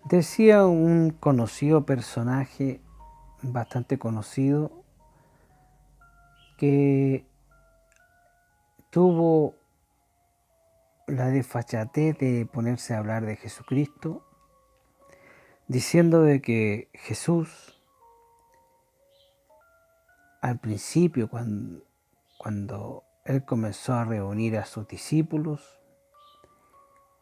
Decía un conocido personaje, bastante conocido, que tuvo la desfachatez de ponerse a hablar de Jesucristo, diciendo de que Jesús, al principio, cuando él comenzó a reunir a sus discípulos,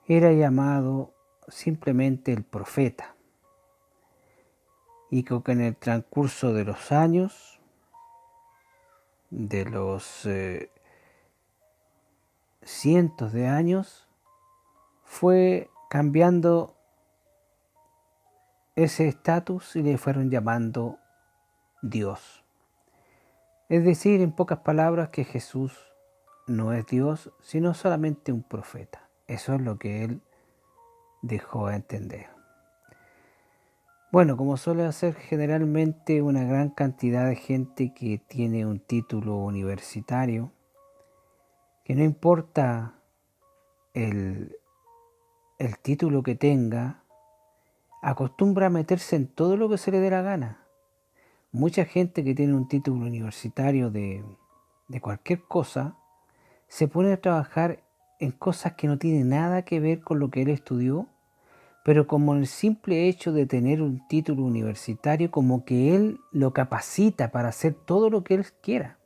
era llamado simplemente el profeta, y que en el transcurso de los años, de los cientos de años, fue cambiando ese estatus y le fueron llamando Dios. Es decir, en pocas palabras, que Jesús no es Dios, sino solamente un profeta. Eso es lo que él dejó a entender. Bueno, como suele hacer generalmente una gran cantidad de gente que tiene un título universitario, que no importa el título que tenga, acostumbra a meterse en todo lo que se le dé la gana. Mucha gente que tiene un título universitario de cualquier cosa, se pone a trabajar en cosas que no tienen nada que ver con lo que él estudió, pero como el simple hecho de tener un título universitario, como que él lo capacita para hacer todo lo que él quiera.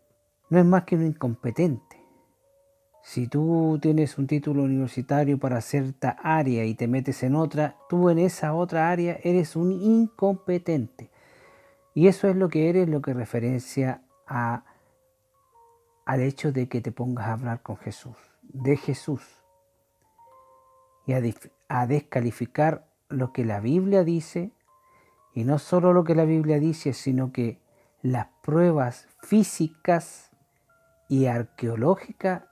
No es más que un incompetente. Si tú tienes un título universitario para cierta área y te metes en otra, tú en esa otra área eres un incompetente. Y eso es lo que eres, lo que referencia al hecho de que te pongas a hablar con Jesús, de Jesús, y a descalificar lo que la Biblia dice, y no solo lo que la Biblia dice, sino que las pruebas físicas y arqueológicas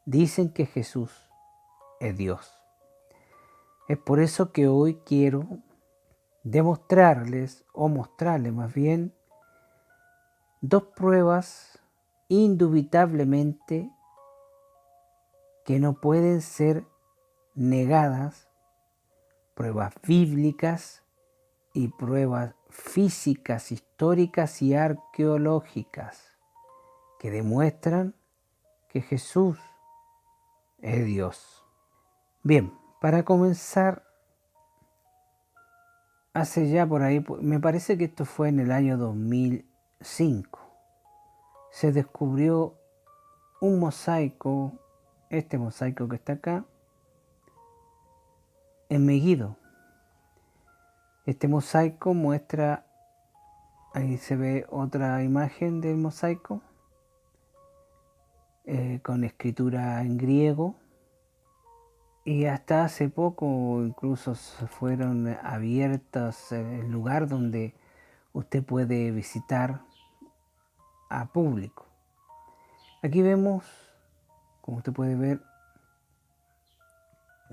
dicen que Jesús es Dios. Es por eso que hoy quiero demostrarles, o mostrarles más bien, dos pruebas indubitablemente que no pueden ser negadas, pruebas bíblicas y pruebas físicas, históricas y arqueológicas que demuestran que Jesús es Dios. Bien, para comenzar, hace ya por ahí, me parece que esto fue en el año 2005, se descubrió un mosaico, este mosaico que está acá, en Megiddo. Este mosaico muestra, ahí se ve otra imagen del mosaico, con escritura en griego, y hasta hace poco incluso fueron abiertas el lugar donde usted puede visitar a público. Aquí vemos, como usted puede ver,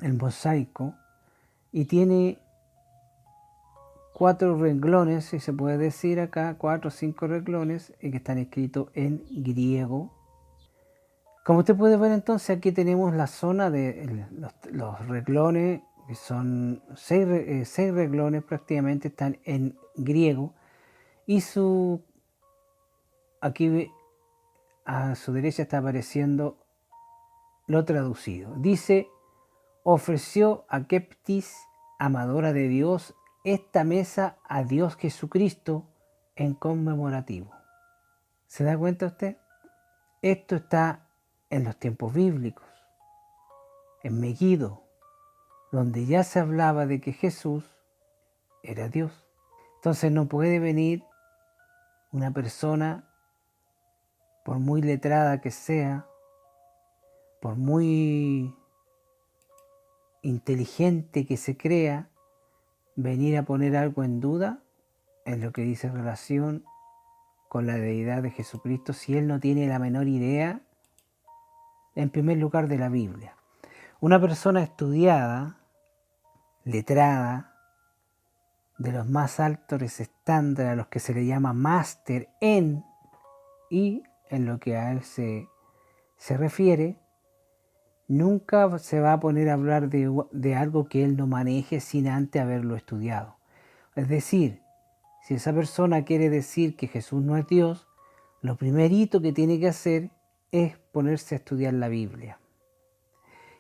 el mosaico, y tiene 4 renglones, si se puede decir acá, 4 o 5 renglones, y que están escritos en griego. Como usted puede ver, entonces aquí tenemos la zona de los renglones, que son 6 renglones prácticamente, están en griego, y aquí a su derecha está apareciendo lo traducido. Dice: ofreció a Keptis, amadora de Dios, esta mesa a Dios Jesucristo en conmemorativo. ¿Se da cuenta usted? Esto está en los tiempos bíblicos, en Megiddo, donde ya se hablaba de que Jesús era Dios. Entonces no puede venir una persona, por muy letrada que sea, por muy inteligente que se crea, venir a poner algo en duda en lo que dice relación con la deidad de Jesucristo, si él no tiene la menor idea, en primer lugar, de la Biblia. Una persona estudiada, letrada, de los más altos estándares, a los que se le llama máster en lo que a él se refiere, nunca se va a poner a hablar de algo que él no maneje sin antes haberlo estudiado. Es decir, si esa persona quiere decir que Jesús no es Dios, lo primerito que tiene que hacer es ponerse a estudiar la Biblia.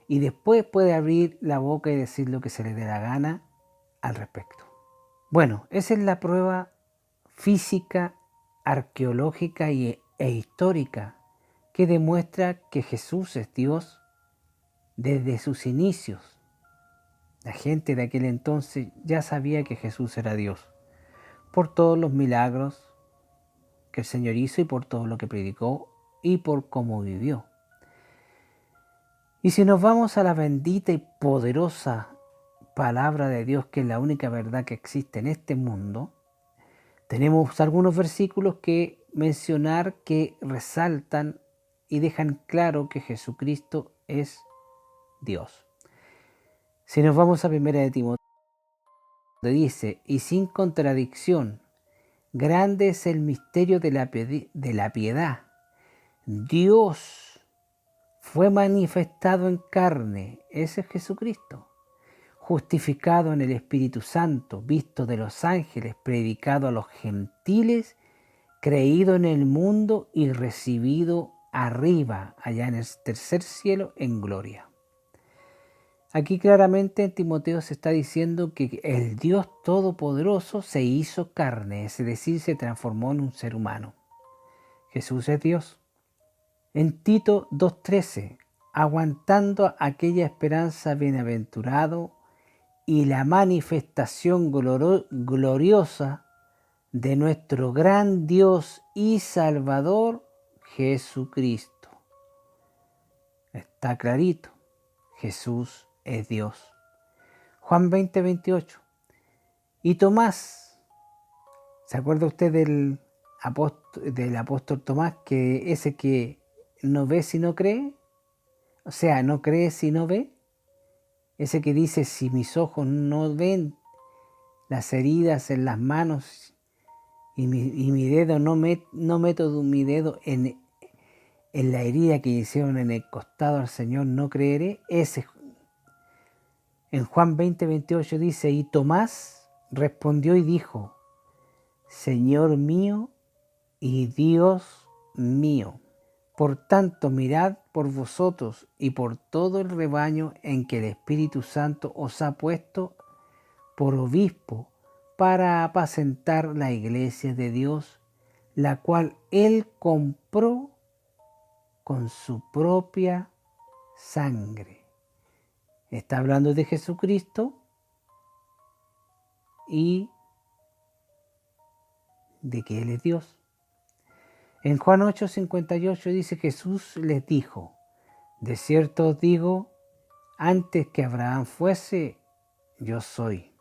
Y después puede abrir la boca y decir lo que se le dé la gana al respecto. Bueno, esa es la prueba física, arqueológica e histórica que demuestra que Jesús es Dios desde sus inicios. La gente de aquel entonces ya sabía que Jesús era Dios, por todos los milagros que el Señor hizo y por todo lo que predicó y por cómo vivió. Y si nos vamos a la bendita y poderosa palabra de Dios, que es la única verdad que existe en este mundo, tenemos algunos versículos que mencionar que resaltan y dejan claro que Jesucristo es Dios. Si nos vamos a 1 de Timoteo, dice, y sin contradicción, grande es el misterio de la piedad. Dios fue manifestado en carne, ese es Jesucristo, justificado en el Espíritu Santo, visto de los ángeles, predicado a los gentiles, creído en el mundo y recibido arriba, allá en el tercer cielo, en gloria. Aquí claramente en Timoteo se está diciendo que el Dios Todopoderoso se hizo carne, es decir, se transformó en un ser humano. Jesús es Dios. En Tito 2:13, aguantando aquella esperanza bienaventurado y la manifestación gloriosa de nuestro gran Dios y Salvador Jesucristo. Está clarito, Jesús es Dios. Juan 20:28. Y Tomás, ¿se acuerda usted del apóstol Tomás, que ese que no ve si no cree? O sea, no cree si no ve. Ese que dice, si mis ojos no ven las heridas en las manos y mi dedo no meto mi dedo en la herida que hicieron en el costado al Señor, no creeré. Ese en Juan 20:28 dice, y Tomás respondió y dijo, Señor mío y Dios mío. Por tanto, mirad por vosotros y por todo el rebaño en que el Espíritu Santo os ha puesto por obispo para apacentar la iglesia de Dios, la cual Él compró con su propia sangre. Está hablando de Jesucristo y de que Él es Dios. En Juan 8:58 dice, Jesús les dijo, de cierto os digo, antes que Abraham fuese, yo soy.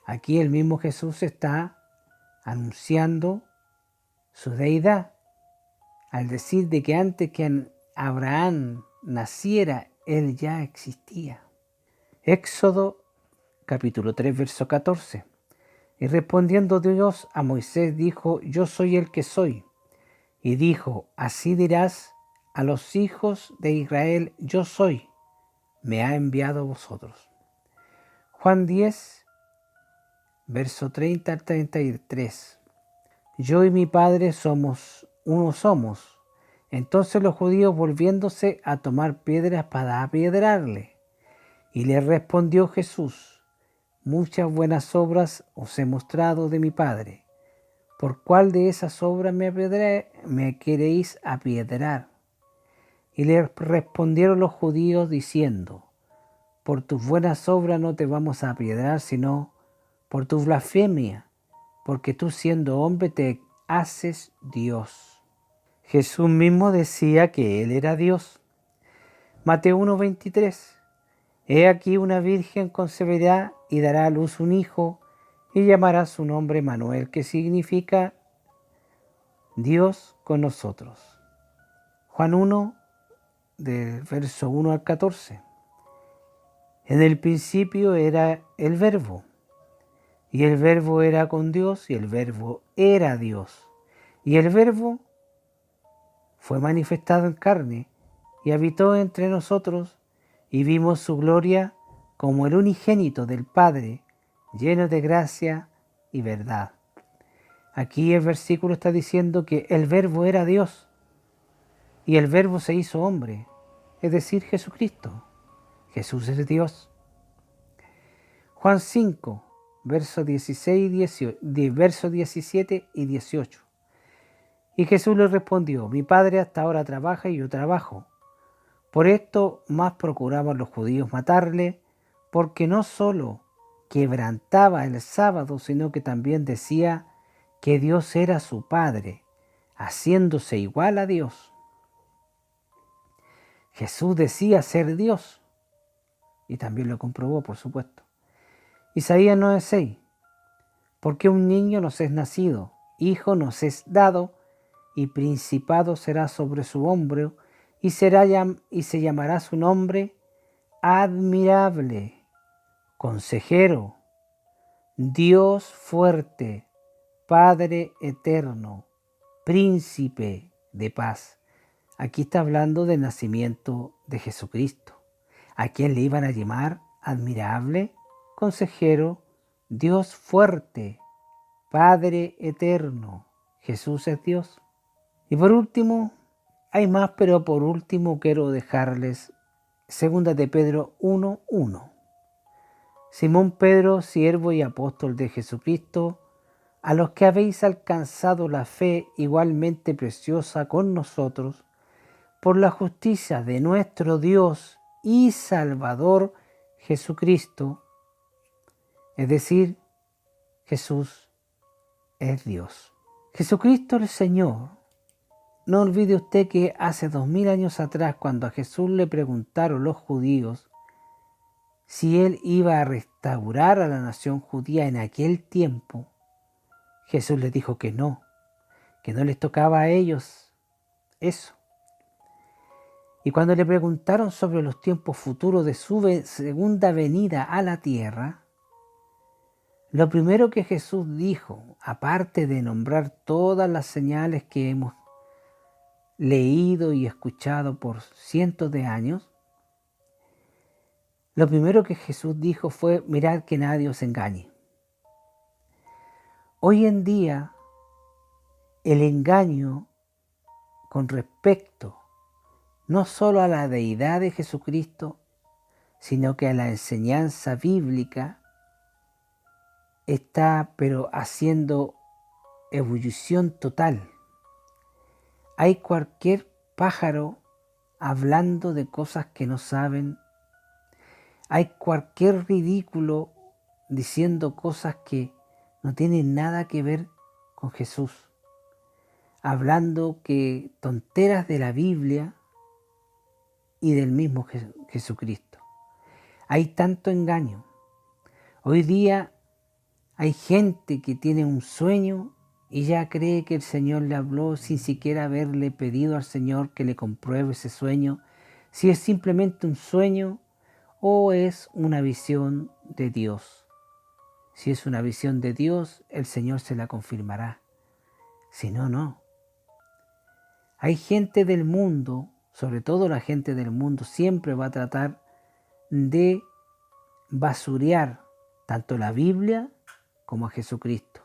Aquí el mismo Jesús está anunciando su deidad, al decir de que antes que Abraham naciera, Él ya existía. Éxodo capítulo 3, verso 14. Y respondiendo Dios a Moisés dijo, yo soy el que soy. Y dijo, así dirás a los hijos de Israel, yo soy, me ha enviado a vosotros. Juan 10, verso 30 al 33. Yo y mi Padre uno somos. Entonces los judíos volviéndose a tomar piedras para apedrearle. Y le respondió Jesús, muchas buenas obras os he mostrado de mi Padre. ¿Por cuál de esas obras me queréis apedrear? Y le respondieron los judíos diciendo, por tus buenas obras no te vamos a apedrear, sino por tu blasfemia, porque tú siendo hombre te haces Dios. Jesús mismo decía que Él era Dios. Mateo 1:23. He aquí una virgen concebirá y dará a luz un hijo, y llamará su nombre Manuel, que significa Dios con nosotros. Juan 1, del verso 1 al 14. En el principio era el Verbo, y el Verbo era con Dios, y el Verbo era Dios. Y el Verbo fue manifestado en carne, y habitó entre nosotros, y vimos su gloria como el unigénito del Padre, lleno de gracia y verdad. Aquí el versículo está diciendo que el Verbo era Dios, y el Verbo se hizo hombre, es decir, Jesucristo. Jesús es Dios. Juan 5, versos 17 y 18. Y Jesús le respondió: mi Padre hasta ahora trabaja y yo trabajo. Por esto más procuraban los judíos matarle, porque no solo quebrantaba el sábado, sino que también decía que Dios era su Padre, haciéndose igual a Dios. Jesús decía ser Dios, y también lo comprobó, por supuesto. Isaías 9:6. Porque un niño nos es nacido, hijo nos es dado, y principado será sobre su hombro, y se llamará su nombre admirable, consejero, Dios fuerte, Padre eterno, príncipe de paz. Aquí está hablando del nacimiento de Jesucristo. ¿A quién le iban a llamar admirable, consejero, Dios fuerte, Padre eterno? Jesús es Dios. Y por último, hay más, pero por último quiero dejarles 2 de Pedro 1:1. Simón Pedro, siervo y apóstol de Jesucristo, a los que habéis alcanzado la fe igualmente preciosa con nosotros, por la justicia de nuestro Dios y Salvador Jesucristo, es decir, Jesús es Dios. Jesucristo el Señor. No olvide usted que hace 2000 años atrás, cuando a Jesús le preguntaron los judíos si él iba a restaurar a la nación judía en aquel tiempo, Jesús les dijo que no les tocaba a ellos eso. Y cuando le preguntaron sobre los tiempos futuros de su segunda venida a la tierra, lo primero que Jesús dijo, aparte de nombrar todas las señales que hemos leído y escuchado por cientos de años, lo primero que Jesús dijo fue: mirad que nadie os engañe. Hoy en día, el engaño con respecto no solo a la deidad de Jesucristo, sino que a la enseñanza bíblica, está pero haciendo ebullición total. Hay cualquier pájaro hablando de cosas que no saben. Hay cualquier ridículo diciendo cosas que no tienen nada que ver con Jesús. Hablando que tonteras de la Biblia y del mismo Jesucristo. Hay tanto engaño. Hoy día hay gente que tiene un sueño y ya cree que el Señor le habló sin siquiera haberle pedido al Señor que le compruebe ese sueño, si es simplemente un sueño o es una visión de Dios. Si es una visión de Dios, el Señor se la confirmará. Si no, no. Hay gente del mundo, sobre todo la gente del mundo, siempre va a tratar de basurear tanto la Biblia como a Jesucristo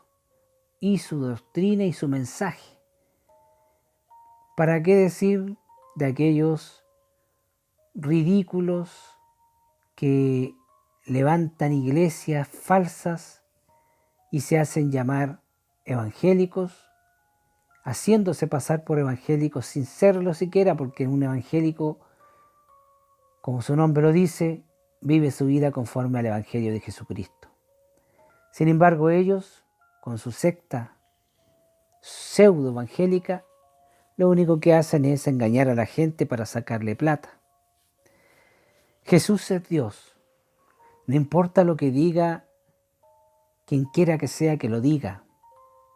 y su doctrina y su mensaje. ¿Para qué decir de aquellos ridículos que levantan iglesias falsas y se hacen llamar evangélicos, haciéndose pasar por evangélicos sin serlo siquiera, porque un evangélico, como su nombre lo dice, vive su vida conforme al evangelio de Jesucristo? Sin embargo, ellos, con su secta pseudo evangélica, lo único que hacen es engañar a la gente para sacarle plata. Jesús es Dios. No importa lo que diga quien quiera que sea que lo diga.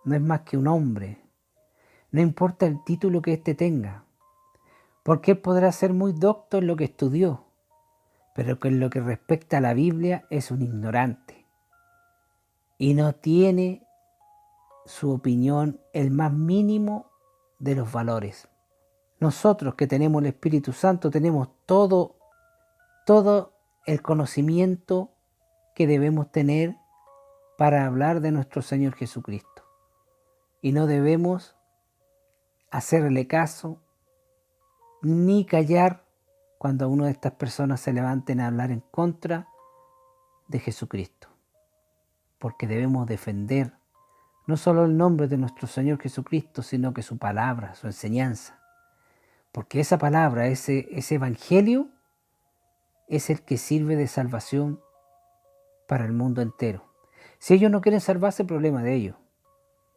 No es más que un hombre. No importa el título que éste tenga, porque él podrá ser muy docto en lo que estudió, pero que en lo que respecta a la Biblia es un ignorante y no tiene su opinión el más mínimo de los valores. nosotros que tenemos el Espíritu Santo tenemos todo el conocimiento que debemos tener para hablar de nuestro Señor Jesucristo. Y no debemos hacerle caso ni callar cuando una de estas personas se levanten a hablar en contra de Jesucristo. Porque debemos defender no solo el nombre de nuestro Señor Jesucristo, sino que su palabra, su enseñanza. Porque esa palabra, ese evangelio, es el que sirve de salvación para el mundo entero. Si ellos no quieren salvarse, problema de ellos.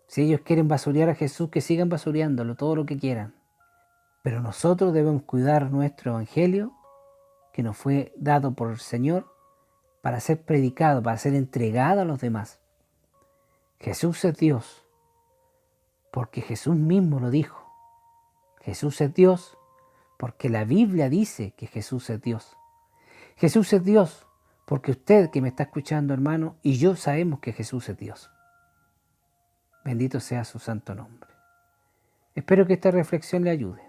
Si ellos quieren basurear a Jesús, que sigan basureándolo, todo lo que quieran. Pero nosotros debemos cuidar nuestro evangelio, que nos fue dado por el Señor, para ser predicado, para ser entregado a los demás. Jesús es Dios, porque Jesús mismo lo dijo. Jesús es Dios, porque la Biblia dice que Jesús es Dios. Jesús es Dios, porque usted que me está escuchando, hermano, y yo sabemos que Jesús es Dios. Bendito sea su santo nombre. Espero que esta reflexión le ayude.